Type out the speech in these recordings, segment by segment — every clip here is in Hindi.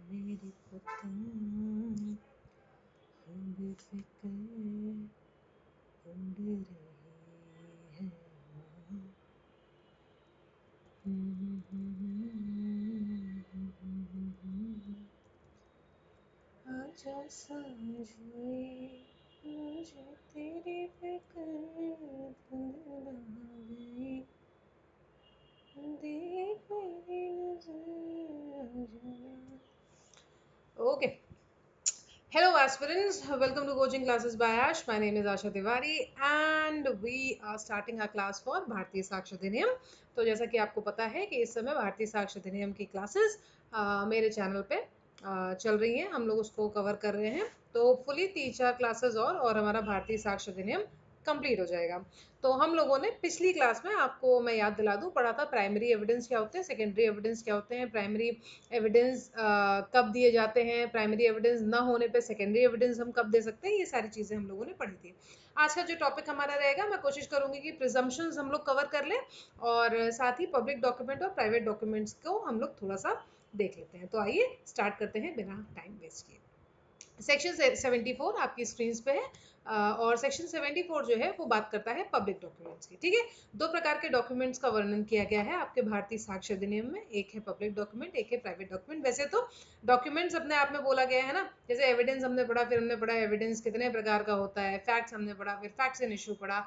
मेरी पतंग बेफिक्र उड़ रही है। आजा समझ मुझे तेरी फिक्र धुंधला गई, देख मेरी नजर। Okay. Hello aspirants, welcome to coaching classes by Ash. My name is Asha Tiwari and we are starting our class for भारतीय साक्ष्य अधिनियम। तो जैसा कि आपको पता है कि इस समय भारतीय साक्ष्य अधिनियम की क्लासेस मेरे चैनल पे चल रही हैं, हम लोग उसको कवर कर रहे हैं। तो होपफुली 3-4 क्लासेस और हमारा भारतीय साक्ष्य अधिनियम कंप्लीट हो जाएगा। तो हम लोगों ने पिछली क्लास में, आपको मैं याद दिला दूं, पढ़ा था प्राइमरी एविडेंस क्या होते हैं, सेकेंडरी एविडेंस क्या होते हैं, प्राइमरी एविडेंस कब दिए जाते हैं, प्राइमरी एविडेंस ना होने पे सेकेंडरी एविडेंस हम कब दे सकते हैं, ये सारी चीजें हम लोगों ने पढ़ी थी। आज का जो टॉपिक हमारा रहेगा, मैं कोशिश करूंगी कि प्रिजम्पशंस हम लोग कवर कर लें और साथ ही पब्लिक डॉक्यूमेंट और प्राइवेट डॉक्यूमेंट्स को हम लोग थोड़ा सा देख लेते हैं। तो आइए स्टार्ट करते हैं बिना टाइम वेस्ट किए। सेक्शन 74 आपकी स्क्रीन पे है और सेक्शन 74 जो है वो बात करता है पब्लिक डॉक्यूमेंट्स की। ठीक है, दो प्रकार के डॉक्यूमेंट्स का वर्णन किया गया है आपके भारतीय साक्ष्य अधिनियम में, एक है पब्लिक डॉक्यूमेंट, एक है प्राइवेट डॉक्यूमेंट। वैसे तो डॉक्यूमेंट्स अपने आप में बोला गया है ना, जैसे एविडेंस हमने पढ़ा, फिर हमने पढ़ा एविडेंस कितने प्रकार का होता है, फैक्ट्स हमने पढ़ा, फिर फैक्ट्स इन इशू पढ़ा,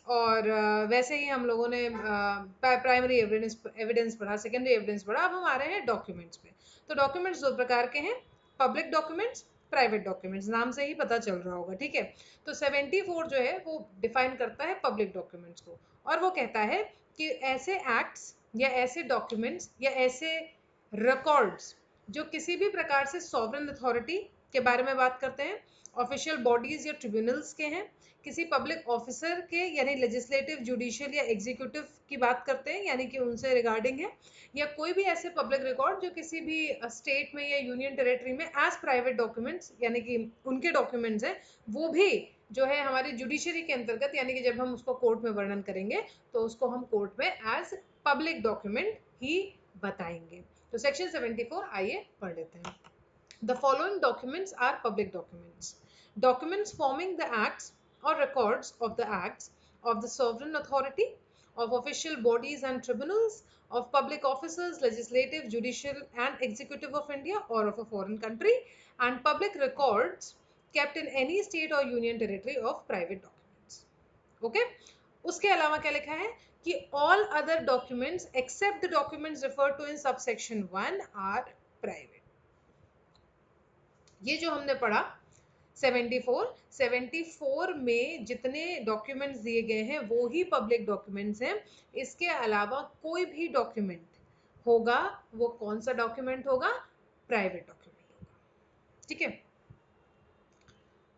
और वैसे ही हम लोगों ने प्राइमरी एविडेंस पढ़ा, सेकेंडरी एविडेंस पढ़ा। अब हम आ रहे हैं डॉक्यूमेंट्स पे। तो डॉक्यूमेंट्स दो प्रकार के हैं, पब्लिक डॉक्यूमेंट्स, प्राइवेट डॉक्यूमेंट्स, नाम से ही पता चल रहा होगा। ठीक है, तो 74 जो है वो डिफाइन करता है पब्लिक डॉक्यूमेंट्स को, और वो कहता है कि ऐसे एक्ट्स या ऐसे डॉक्यूमेंट्स या ऐसे रिकॉर्ड्स जो किसी भी प्रकार से सॉवरेन अथॉरिटी के बारे में बात करते हैं, ऑफिशियल बॉडीज या ट्रिब्यूनल्स के हैं, किसी पब्लिक ऑफिसर के यानी लेजिस्लेटिव, जुडिशियल या एग्जीक्यूटिव की बात करते हैं यानी कि उनसे रिगार्डिंग है, या कोई भी ऐसे पब्लिक रिकॉर्ड जो किसी भी स्टेट में या यूनियन टेरिटरी में एज प्राइवेट डॉक्यूमेंट्स यानी कि उनके डॉक्यूमेंट्स हैं, वो भी जो है हमारी जुडिशरी के अंतर्गत, यानी कि जब हम उसको कोर्ट में वर्णन करेंगे तो उसको हम कोर्ट में एज पब्लिक डॉक्यूमेंट ही बताएंगे। तो सेक्शन 74 आइए पढ़ लेते हैं। The following documents are public documents. Documents forming the acts or records of the acts of the sovereign authority, of official bodies and tribunals, of public officers, legislative, judicial, and executive of India or of a foreign country, and public records kept in any state or union territory of private documents. Okay? उसके अलावा क्या लिखा है कि all other documents except the documents referred to in subsection 1 are private. ये जो हमने पढ़ा 74 में जितने डॉक्यूमेंट्स दिए गए हैं वो ही पब्लिक डॉक्यूमेंट्स हैं। इसके अलावा कोई भी डॉक्यूमेंट होगा वो कौन सा डॉक्यूमेंट होगा, प्राइवेट डॉक्यूमेंट होगा। ठीक है,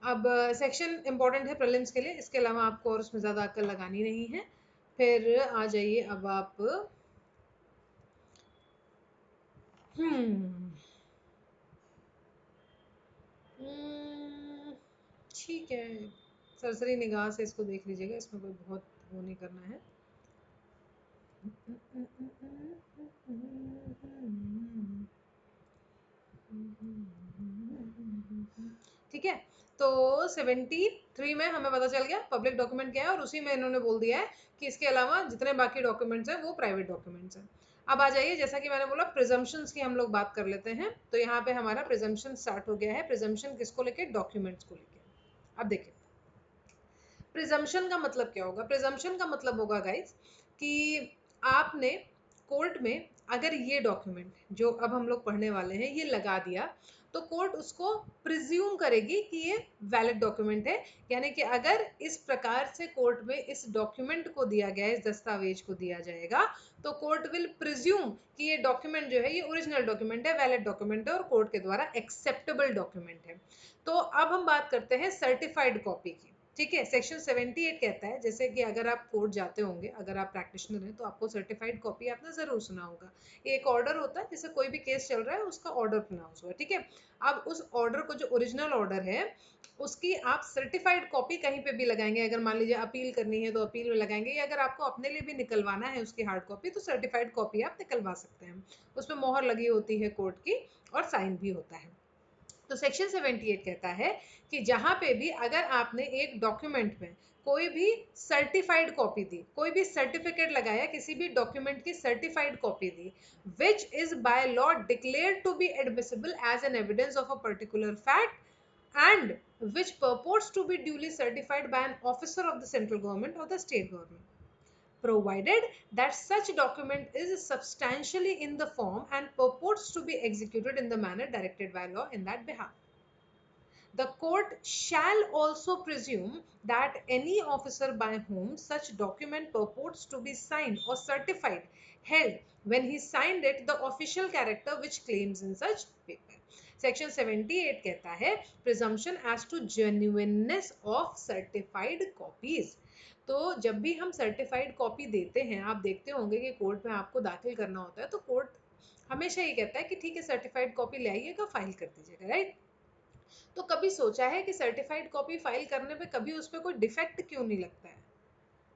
अब सेक्शन इंपॉर्टेंट है प्रीलिम्स के लिए, इसके अलावा आपको और उसमें ज्यादा अक्ल लगानी नहीं है। फिर आ जाइए अब आप ठीक है, सरसरी निगाह से इसको देख लीजिएगा, इसमें कोई बहुत वो नहीं करना है। ठीक है, तो 73 में हमें पता चल गया पब्लिक डॉक्यूमेंट क्या है, और उसी में इन्होंने बोल दिया है कि इसके अलावा जितने बाकी डॉक्यूमेंट्स हैं वो प्राइवेट डॉक्यूमेंट्स हैं। अब आ जाइए, जैसा कि मैंने बोला प्रिजम्पशंस की हम लोग बात कर लेते हैं। तो यहाँ पे हमारा प्रिजम्पशन स्टार्ट हो गया है। प्रिजम्पशन किसको लेके, डॉक्यूमेंट्स को लेके। अब देखिए प्रिजम्पशन का मतलब क्या होगा। प्रिजम्पशन का मतलब होगा गाइस कि आपने कोर्ट में अगर ये डॉक्यूमेंट जो अब हम लोग पढ़ने वाले हैं ये लगा दिया, तो कोर्ट उसको प्रिज्यूम करेगी कि ये वैलिड डॉक्यूमेंट है। यानी कि अगर इस प्रकार से कोर्ट में इस डॉक्यूमेंट को दिया गया है, इस दस्तावेज को दिया जाएगा, तो कोर्ट विल प्रिज्यूम कि ये डॉक्यूमेंट जो है ये ओरिजिनल डॉक्यूमेंट है, वैलिड डॉक्यूमेंट है और कोर्ट के द्वारा एक्सेप्टेबल डॉक्यूमेंट है। तो अब हम बात करते हैं सर्टिफाइड कॉपी की। ठीक है। सेक्शन 78 कहता है, जैसे कि अगर आप कोर्ट जाते होंगे, अगर आप प्रैक्टिशनर हैं तो आपको सर्टिफाइड कॉपी आपने जरूर सुना होगा। एक ऑर्डर होता है, जैसे कोई भी केस चल रहा है उसका ऑर्डर प्रोनाउंस हुआ, ठीक है। अब उस ऑर्डर को, जो ओरिजिनल ऑर्डर है, उसकी आप सर्टिफाइड कॉपी कहीं पे भी लगाएंगे। अगर मान लीजिए अपील करनी है तो अपील में लगाएंगे, या अगर आपको अपने लिए भी निकलवाना है उसकी हार्ड कॉपी, तो सर्टिफाइड कॉपी आप निकलवा सकते हैं। उसमें मोहर लगी होती है कोर्ट की और साइन भी होता है। तो सेक्शन 78 कहता है कि जहां पे भी अगर आपने एक डॉक्यूमेंट में कोई भी सर्टिफाइड कॉपी दी, कोई भी सर्टिफिकेट लगाया, किसी भी डॉक्यूमेंट की सर्टिफाइड कॉपी दी, which is by law declared to be admissible as an evidence of a particular fact and which purports to be duly certified by an officer of the central government or the state government, provided that such document is substantially in the form and purports to be executed in the manner directed by law in that behalf. The court shall also presume that any officer by whom such document purports to be signed or certified held when he signed it the official character which claims in such paper. Section 78 कहता है presumption as to genuineness of certified copies. तो जब भी हम सर्टिफाइड कॉपी देते हैं, आप देखते होंगे कि कोर्ट में आपको दाखिल करना होता है, तो कोर्ट हमेशा ये कहता है कि ठीक है सर्टिफाइड कॉपी ले आइएगा, फाइल कर दीजिएगा, राइट। तो कभी सोचा है कि सर्टिफाइड कॉपी फाइल करने पे कभी उस पर कोई डिफेक्ट क्यों नहीं लगता है?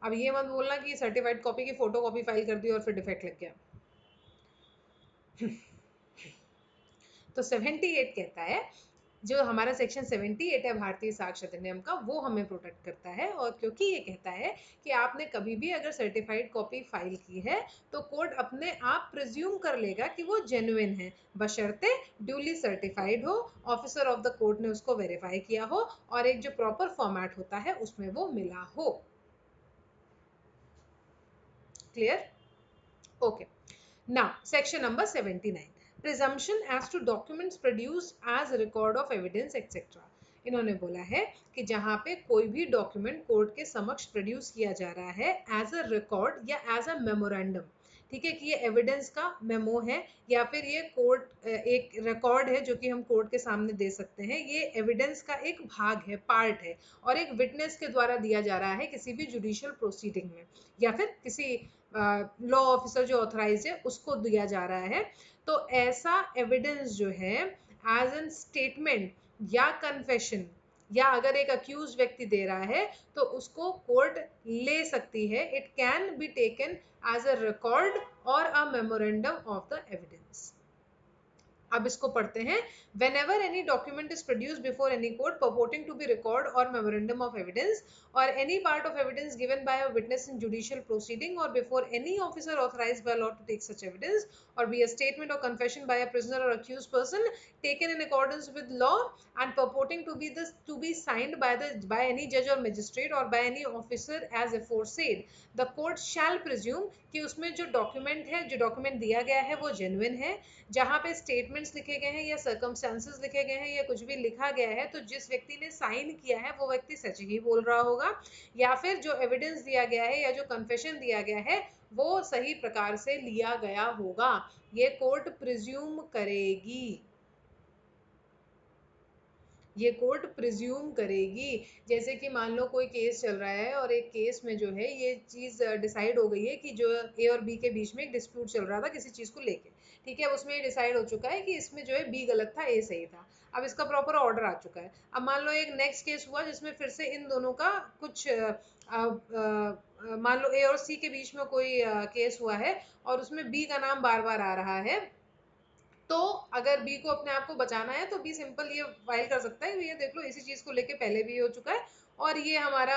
अब ये मत बोलना कि सर्टिफाइड कॉपी की फोटो कॉपी फाइल कर दी और फिर डिफेक्ट लग गया। तो 78 कहता है, जो हमारा सेक्शन 78 है भारतीय साक्ष्य अधिनियम का, वो हमें प्रोटेक्ट करता है। और क्योंकि ये कहता है कि आपने कभी भी अगर सर्टिफाइड कॉपी फाइल की है तो कोर्ट अपने आप प्रिज्यूम कर लेगा कि वो जेन्युइन है, बशर्ते ड्यूली सर्टिफाइड हो, ऑफिसर ऑफ द कोर्ट ने उसको वेरीफाई किया हो और एक जो प्रॉपर फॉर्मेट होता है उसमें वो मिला हो। Clear? Okay. Now, section number 79. Presumption as to documents produced as record of evidence etc. इन्होंने बोला है कि जहां पे कोई भी डॉक्यूमेंट कोर्ट के समक्ष प्रोड्यूस किया जा रहा है एज अ रिकॉर्ड या एज अ मेमोरेंडम, ठीक है, कि ये एविडेंस का मेमो है या फिर ये कोर्ट एक रिकॉर्ड है जो कि हम कोर्ट के सामने दे सकते हैं, ये एविडेंस का एक भाग है, पार्ट है, और एक विटनेस के द्वारा दिया जा रहा है किसी भी जुडिशियल प्रोसीडिंग में, या फिर किसी लॉ ऑफिसर जो ऑथराइज है उसको दिया जा रहा है। तो ऐसा एविडेंस जो है एज एन स्टेटमेंट या कन्फेशन, या अगर एक अक्यूज व्यक्ति दे रहा है तो उसको कोर्ट ले सकती है। It can be taken as a record or a memorandum of the evidence. अब इसको पढ़ते हैं। Whenever any document is produced before any court purporting to be record or memorandum of evidence or any part of evidence given by a witness in judicial proceeding or before any officer authorized by law to take such evidence or be a statement or confession by a prisoner or accused person taken in accordance with law and purporting to be signed by any judge or magistrate or by any officer as aforesaid, the court shall presume कि उसमें जो डॉक्यूमेंट है, जो डॉक्यूमेंट दिया गया है वो जेन्युइन है। जहां पे स्टेटमेंट्स लिखे गए हैं या सर्कमस्टेंसेस लिखे गए हैं या कुछ भी लिखा गया है, तो जिस व्यक्ति ने साइन किया है वो व्यक्ति सच ही बोल रहा होगा, या फिर जो एविडेंस दिया गया है या जो कन्फेशन दिया गया है वो सही प्रकार से लिया गया होगा, ये कोर्ट प्रिज्यूम करेगी। ये कोर्ट प्रिज्यूम करेगी। जैसे कि मान लो कोई केस चल रहा है और एक केस में जो है ये चीज डिसाइड हो गई है कि जो ए और बी के बीच में एक डिस्प्यूट चल रहा था किसी चीज को लेके, ठीक है, अब उसमें ये डिसाइड हो चुका है कि इसमें जो है बी गलत था, ए सही था। अब इसका प्रॉपर ऑर्डर आ चुका है। अब मान लो एक नेक्स्ट केस हुआ जिसमें फिर से इन दोनों का कुछ मान लो ए और सी के बीच में कोई केस हुआ है और उसमें बी का नाम बार बार आ रहा है। तो अगर बी को अपने आप को बचाना है तो बी सिंपल ये फाइल कर सकता है, ये देख लो इसी चीज को लेके पहले भी हो चुका है और ये हमारा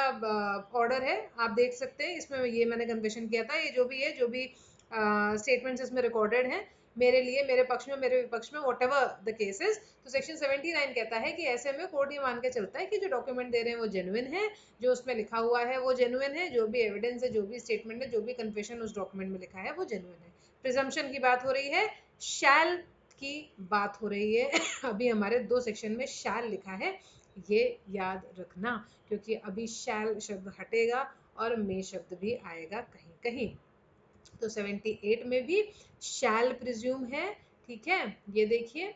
ऑर्डर है, आप देख सकते हैं इसमें ये मैंने कन्फेशन किया था, ये जो भी है, जो भी स्टेटमेंट्स इसमें रिकॉर्डेड हैं मेरे लिए, मेरे पक्ष में, मेरे विपक्ष में, वॉट एवर द केसेस। तो सेक्शन 79 कहता है कि ऐसे में कोर्ट ये मान के चलता है कि जो डॉक्यूमेंट दे रहे हैं वो जेन्युइन है, जो उसमें लिखा हुआ है वो जेन्युइन है, जो भी एविडेंस है, जो भी स्टेटमेंट है, जो भी कन्फेशन उस डॉक्यूमेंट में लिखा है वो जेन्युइन है। प्रिजम्पशन की बात हो रही है, शैल की बात हो रही है। अभी हमारे दो सेक्शन में शैल लिखा है, ये याद रखना, क्योंकि अभी शैल शब्द हटेगा और मे शब्द भी आएगा कहीं कहीं। तो 78 में भी शैल प्रिज्यूम है, ठीक है, ये देखिए।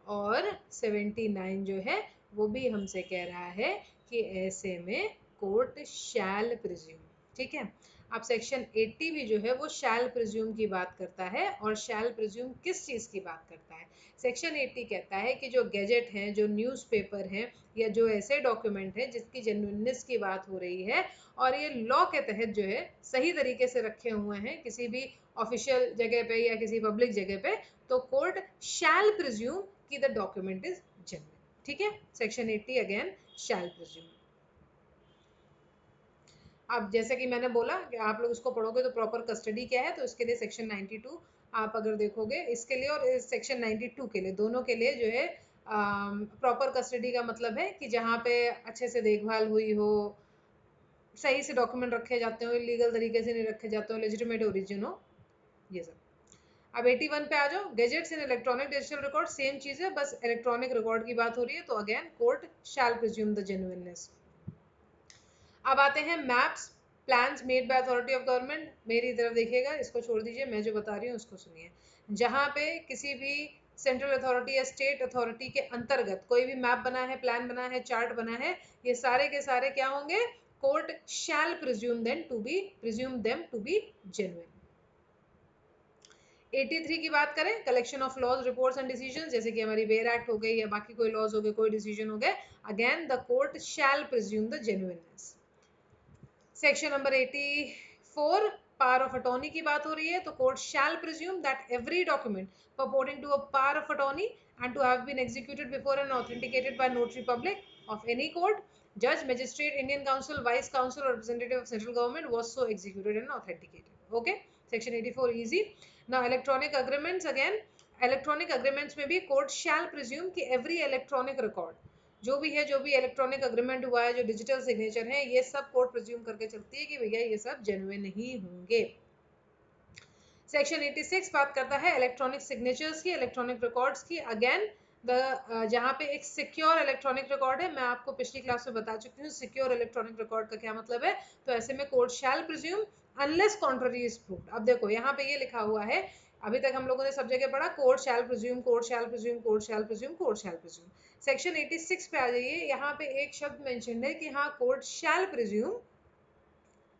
और 79 जो है वो भी हमसे कह रहा है कि ऐसे में कोर्ट शैल प्रिज्यूम, ठीक है। अब सेक्शन 80 भी जो है वो शैल प्रिज्यूम की बात करता है, और शैल प्रिज्यूम किस चीज की बात करता है? सेक्शन 80 कहता है कि जो गैजेट हैं, जो न्यूज़पेपर हैं, या जो ऐसे डॉक्यूमेंट है जिसकी जेन्युइननेस की बात हो रही है और ये लॉ के तहत जो है सही तरीके से रखे हुए हैं किसी भी ऑफिशियल जगह पे या किसी पब्लिक जगह पे, तो कोर्ट शैल प्रिज्यूम कि द डॉक्यूमेंट इज जेन्युइन, ठीक है। सेक्शन 80 अगेन शैल प्रिज्यूम। अब जैसे कि मैंने बोला कि आप लोग इसको पढ़ोगे तो प्रॉपर कस्टडी क्या है, तो इसके लिए सेक्शन 92 आप अगर देखोगे इसके लिए और सेक्शन 92 के लिए, दोनों के लिए जो है प्रॉपर कस्टडी का मतलब है कि जहाँ पे अच्छे से देखभाल हुई हो, सही से डॉक्यूमेंट रखे जाते हो, लीगल तरीके से नहीं रखे जाते हो, लेजिटिमेट ओरिजिन हो, ये सब। अब 81 पे आ जाओ, गैजेट्स इन इलेक्ट्रॉनिक डिजिटल रिकॉर्ड, सेम चीज है, बस इलेक्ट्रॉनिक रिकॉर्ड की बात हो रही है, तो again court shall presume the genuineness. अब आते हैं maps plans made by authority of government. मेरी तरफ देखिएगा, इसको छोड़ दीजिए, मैं जो बता रही हूँ उसको सुनिए। जहाँ पे किसी भी सेंट्रल अथॉरिटी या स्टेट अथॉरिटी के अंतर्गत कोई भी मैप बना है, प्लान बना है, चार्ट बना है, ये सारे के सारे क्या होंगे? Court shall presume them to be genuine. 83 की बात करें, collection of laws, reports and decisions, जैसे कि हमारी बेयर एक्ट हो गई या बाकी कोई लॉज हो गए, कोई डिसीजन हो गए, again the court shall presume the genuineness. Section number 84 power of attorney की बात हो रही है, तो court shall presume that every document purporting to a power of attorney and to have been executed before and authenticated by notary public of any court, judge, magistrate, Indian council, vice council or representative of central government was so executed and authenticated. Okay, section 84 easy. Now electronic agreements, again electronic agreements में भी court shall presume कि every electronic record जो भी है, जो भी इलेक्ट्रॉनिक अग्रीमेंट हुआ है, जो डिजिटल सिग्नेचर है, ये सब कोर्ट प्रिज्यूम करके चलती है कि भैया ये सब जेन्युइन ही होंगे। सेक्शन 86 बात करता है इलेक्ट्रॉनिक सिग्नेचर्स की, इलेक्ट्रॉनिक रिकॉर्ड्स की। अगेन जहाँ पे एक सिक्योर इलेक्ट्रॉनिक रिकॉर्ड है, मैं आपको पिछली क्लास में बता चुकी हूँ सिक्योर इलेक्ट्रॉनिक रिकॉर्ड का क्या मतलब है। तो ऐसे में court shall presume unless contrary is proved. अब देखो यहाँ पे ये लिखा हुआ है, अभी तक हम लोगों ने सब जगह पढ़ा court shall presume, court shall presume, court shall presume, court shall presume. Section 86 पे आ जाइए, यहाँ पे एक शब्द मेंशन है कि हाँ court shall presume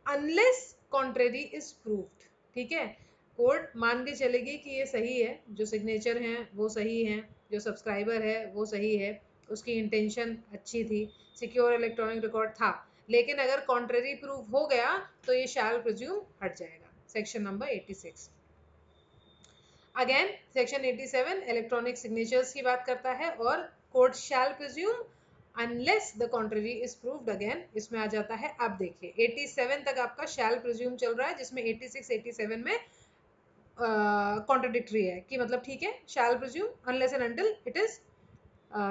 unless contrary is proved, ठीक है। कोर्ट मान के चलेगी कि ये सही है, जो सिग्नेचर हैं वो सही हैं, जो सब्सक्राइबर है वो सही है, उसकी इंटेंशन अच्छी थी, सिक्योर इलेक्ट्रॉनिक रिकॉर्ड था, लेकिन अगर कॉन्ट्रेरी प्रूव हो गया तो ये शैल प्रिज्यूम हट जाएगा। Section number 86। Again section 87 electronic signatures की बात करता है, और court shall presume unless the contrary is proved. Again इसमें आ जाता है, अब देखिए 87 तक आपका शैल प्रिज्यूम चल रहा है, जिसमें 86 87 में कॉन्ट्रडिक्टरी है कि मतलब ठीक है शैल presume unless and until it is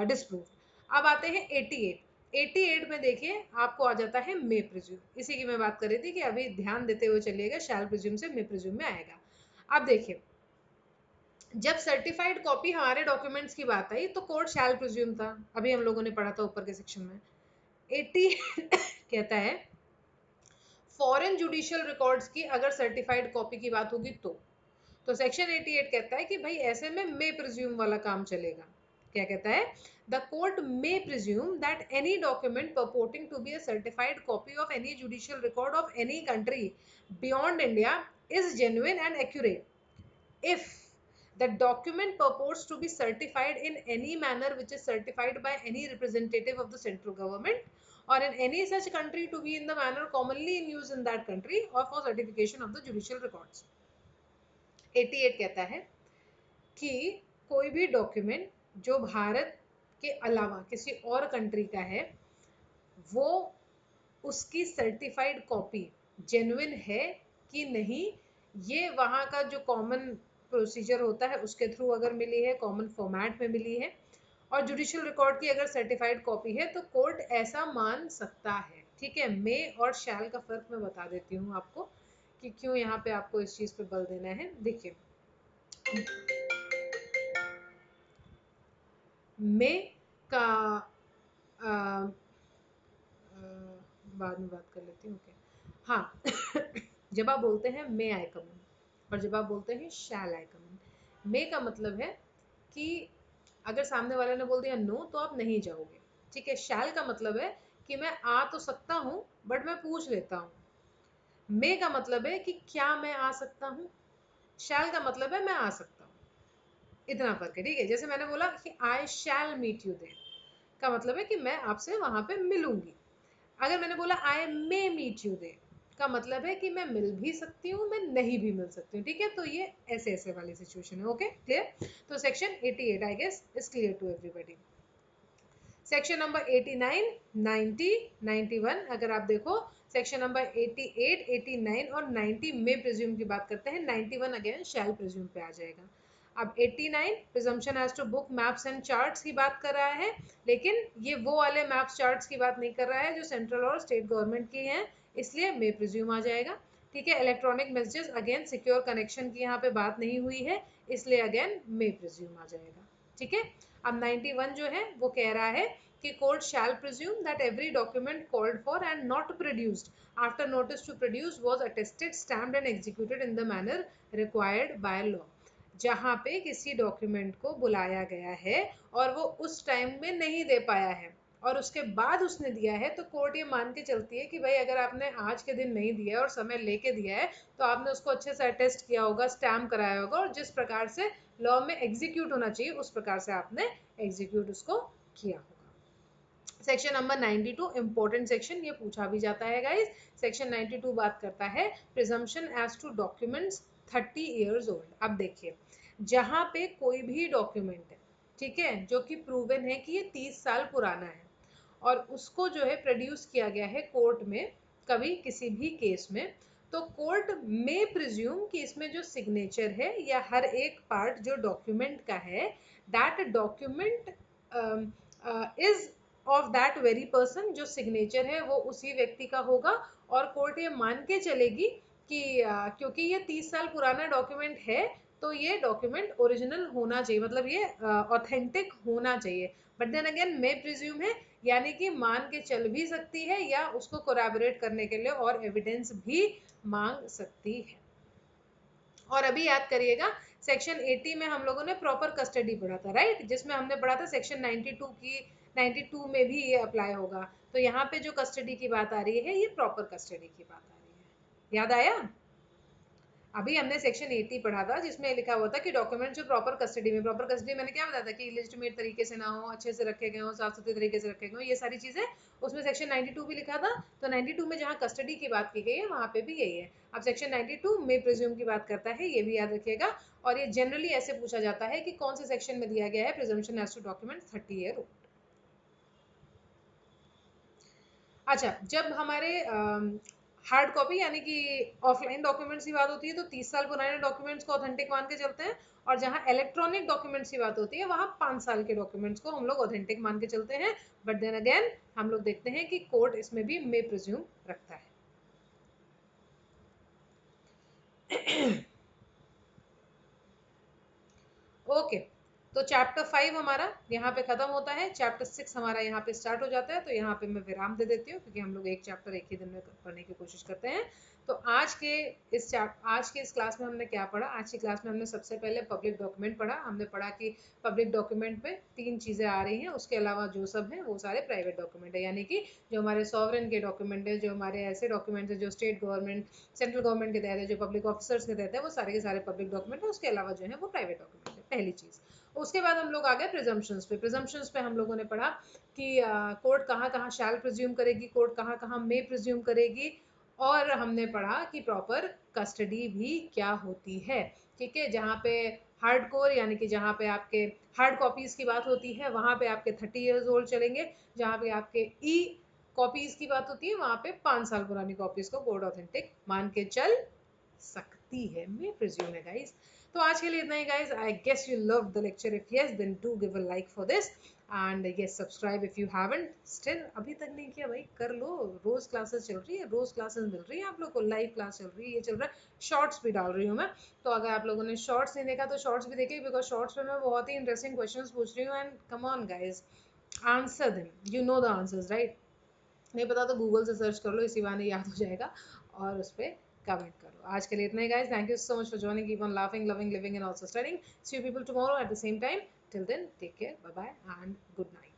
disprove. अब आते हैं 88। 88 में देखिए आपको आ जाता है मे प्रिज्यूम, इसी की मैं बात कर रही थी कि अभी ध्यान देते हुए चलिएगा, शैल प्रिज्यूम से मे प्रिज्यूम में आएगा। अब देखिए जब सर्टिफाइड कॉपी हमारे डॉक्यूमेंट्स की बात आई तो कोर्ट शैल प्रिज्यूम था, अभी हम लोगों ने पढ़ा था ऊपर के सेक्शन में। 80 कहता है फॉरेन जुडिशियल रिकॉर्ड्स की अगर सर्टिफाइड कॉपी की बात होगी तो सेक्शन 88 कहता है कि भाई ऐसे में मे प्रिज्यूम वाला काम चलेगा। क्या कहता है? The court may presume that any document purporting to be a certified copy of any judicial record of any country beyond India is genuine and accurate if the document purports to be certified in any manner which is certified by any representative of the central government or in any such country to be in the manner commonly in use in that country or for certification of the judicial records। 88 कहता है कि कोई भी डॉक्यूमेंट जो भारत के अलावा किसी और कंट्री का है, वो उसकी सर्टिफाइड कॉपी जेन्युइन है कि नहीं, ये वहाँ का जो कॉमन प्रोसीजर होता है उसके थ्रू अगर मिली है, कॉमन फॉर्मेट में मिली है, और जुडिशियल रिकॉर्ड की अगर सर्टिफाइड कॉपी है, तो कोर्ट ऐसा मान सकता है। ठीक है, मे और शैल का फर्क मैं बता देती हूँ आपको कि क्यों यहाँ पे आपको इस चीज पे बल देना है। देखिए मे का आ, बाद में बात कर लेती हूँ। ओके हाँ जब आप बोलते हैं मे आई कम इन और जब आप बोलते हैं शैल आई कम इन, मे का मतलब है कि अगर सामने वाले ने बोल दिया नो तो आप नहीं जाओगे। ठीक है, शैल का मतलब है कि मैं आ तो सकता हूँ बट मैं पूछ लेता हूँ। मे का मतलब है कि क्या मैं आ सकता हूँ, शैल का मतलब है मैं आ सकता हूँ, इतना फर्क है, ठीक है। जैसे मैंने बोला कि आई शैल मीट यू देयर का मतलब है कि मैं आपसे वहां पे मिलूंगी। अगर मैंने बोला आई मे मीट यू देयर का मतलब है कि मैं मिल भी सकती हूँ, मैं नहीं भी मिल सकती हूँ, ठीक है। तो ये ऐसे ऐसे वाली सिचुएशन है। Okay, clear. तो section 88 I guess is clear to everybody. Section number 89, 90, 91 अगर आप देखो, सेक्शन नंबर 88, 89 और 90 में प्रिज्यूम की बात करते हैं, 91 अगेन शैल प्रिज्यूम पे आ जाएगा। अब 89 presumption as to book maps and charts की बात कर रहा है, लेकिन ये वो वाले मैप्स चार्ट्स की बात नहीं कर रहा है जो सेंट्रल और स्टेट गवर्नमेंट की हैं, इसलिए मे प्रिज्यूम आ जाएगा, ठीक है। Electronic messages again secure connection की यहाँ पे बात नहीं हुई है, इसलिए अगेन मे प्रिज्यूम आ जाएगा, ठीक है। अब 91 जो है वो कह रहा है कि court shall presume that every document called for and not produced after notice to produce was attested, stamped and executed in the manner required by law। जहाँ पे किसी डॉक्यूमेंट को बुलाया गया है और वो उस टाइम में नहीं दे पाया है और उसके बाद उसने दिया है, तो कोर्ट ये मान के चलती है कि भाई अगर आपने आज के दिन नहीं दिया है और समय लेके दिया है तो आपने उसको अच्छे से अटेस्ट किया होगा, स्टैम्प कराया होगा और जिस प्रकार से लॉ में एग्जीक्यूट होना चाहिए उस प्रकार से आपने एग्जीक्यूट उसको किया होगा। सेक्शन नंबर 92 इंपॉर्टेंट सेक्शन, ये पूछा भी जाता है गाइस। सेक्शन 92 बात करता है presumption as to documents 30 years old. अब देखिए, जहां पे कोई भी डॉक्यूमेंट है, ठीक है, जो कि प्रूवन है कि ये 30 साल पुराना है और उसको जो है प्रोड्यूस किया गया है कोर्ट में कभी किसी भी केस में, तो कोर्ट में प्रिज्यूम कि इसमें जो सिग्नेचर है या हर एक पार्ट जो डॉक्यूमेंट का है, that document is of that very person, जो सिग्नेचर है वो उसी व्यक्ति का होगा। और कोर्ट ये मान के चलेगी कि क्योंकि ये 30 साल पुराना डॉक्यूमेंट है तो ये डॉक्यूमेंट ओरिजिनल होना चाहिए, मतलब ये ऑथेंटिक होना चाहिए। But then again may presume है, यानी कि मान के चल भी सकती है या उसको कोरैबोरेट करने के लिए और एविडेंस भी मांग सकती है। और अभी याद करिएगा, सेक्शन 80 में हम लोगों ने प्रॉपर कस्टडी पढ़ा था, राइट, जिसमें हमने पढ़ा था सेक्शन 92 की, 92 में भी ये अप्लाई होगा। तो यहाँ पे जो कस्टडी की बात आ रही है ये प्रॉपर कस्टडी की बात आ रही है, याद आया। अभी हमने सेक्शन 80 पढ़ा था जिसमें लिखा हुआ था कि डॉक्यूमेंट जो प्रॉपर कस्टडी में, प्रॉपर कस्टडी मैंने क्या बताया था कि इलिजिटिमेट तरीके से ना हो, अच्छे से रखे गए हो, साफ सुथरे तरीके से रखे गए हो, ये सारी चीजें उसमें सेक्शन 92 भी लिखा था। तो 92 में जहाँ कस्टडी की बात की गई है वहां पे भी यही है। अब सेक्शन 92 में प्रिज्यूम की बात करता है, ये भी याद रखिएगा। और ये जनरली ऐसे पूछा जाता है कि कौन से सेक्शन में दिया गया है presumption as to document 30 year old. अच्छा, जब हमारे हार्ड कॉपी यानी कि ऑफलाइन डॉक्यूमेंट्स की बात होती है तो 30 साल पुराने डॉक्यूमेंट्स को ऑथेंटिक मान के चलते हैं, और जहां इलेक्ट्रॉनिक डॉक्यूमेंट्स की बात होती है वहां 5 साल के डॉक्यूमेंट्स को हम लोग ऑथेंटिक मान के चलते हैं। बट देन अगेन हम लोग देखते हैं कि कोर्ट इसमें भी मे प्रिज्यूम रखता है। ओके, तो चैप्टर 5 हमारा यहाँ पे खत्म होता है, चैप्टर 6 हमारा यहाँ पे स्टार्ट हो जाता है। तो यहाँ पे मैं विराम दे देती हूँ क्योंकि हम लोग एक चैप्टर एक ही दिन में पढ़ने की कोशिश करते हैं। तो आज के इस क्लास में हमने क्या पढ़ा, आज की क्लास में हमने सबसे पहले पब्लिक डॉक्यूमेंट पढ़ा। हमने पढ़ा कि पब्लिक डॉक्यूमेंट में 3 चीजें आ रही हैं, उसके अलावा जो सब है वो सारे प्राइवेट डॉक्यूमेंट है, यानी कि जो हमारे सॉवरेन के डॉक्यूमेंट है, जो हमारे ऐसे डॉक्यूमेंट है जो स्टेट गवर्नमेंट, सेंट्रल गवर्नमेंट के तहत है, जो पब्लिक ऑफिसर्स के तहत है, वो सारे के सारे पब्लिक डॉक्यूमेंट है। उसके अलावा जो है वो प्राइवेट डॉक्यूमेंट है, पहली चीज। उसके बाद हम लोग आ गए प्रिजम्पशंस पे। प्रिजम्पशंस पे हम लोगों ने पढ़ा कि कोर्ट कहाँ कहाँ शैल प्रिज्यूम करेगी, कोर्ट कहाँ कहाँ मे प्रिज्यूम करेगी, और हमने पढ़ा कि प्रॉपर कस्टडी भी क्या होती है, ठीक है। जहाँ पे हार्ड कोर यानी कि जहाँ पे आपके हार्ड कॉपीज की बात होती है वहां पे आपके 30 इयर्स ओल्ड चलेंगे, जहाँ पे आपके ई कॉपीज की बात होती है वहां पे 5 साल पुरानी कॉपीज को कोर्ट ऑथेंटिक मान के चल सकती है, मैं प्रिज्यूम है गाइस। तो आज के लिए इतना ही guys. I guess you love the lecture, if yes then do give a like for this and yes subscribe if you haven't still, अभी तक नहीं किया भाई कर लो। रोज क्लासेस चल रही है, रोज क्लासेस मिल रही है आप लोग को, लाइव क्लास चल रही है, ये चल रहा है, शॉर्ट्स भी डाल रही हूँ मैं। तो अगर आप लोगों ने शॉर्ट्स नहीं देखा तो शॉर्ट्स भी देखिए, बिकॉज शॉर्ट्स में मैं बहुत ही इंटरेस्टिंग क्वेश्चंस पूछ रही हूँ and come on guys, answer them, you know the answers right. नहीं पता तो गूगल से सर्च कर लो, इसी बहाने याद हो जाएगा, और उस पर कमेंट करो। आज के लिए इतना ही guys, thank you so much for joining, keep on laughing loving living and also studying, see you people tomorrow at the same time, till then take care, bye bye and good night.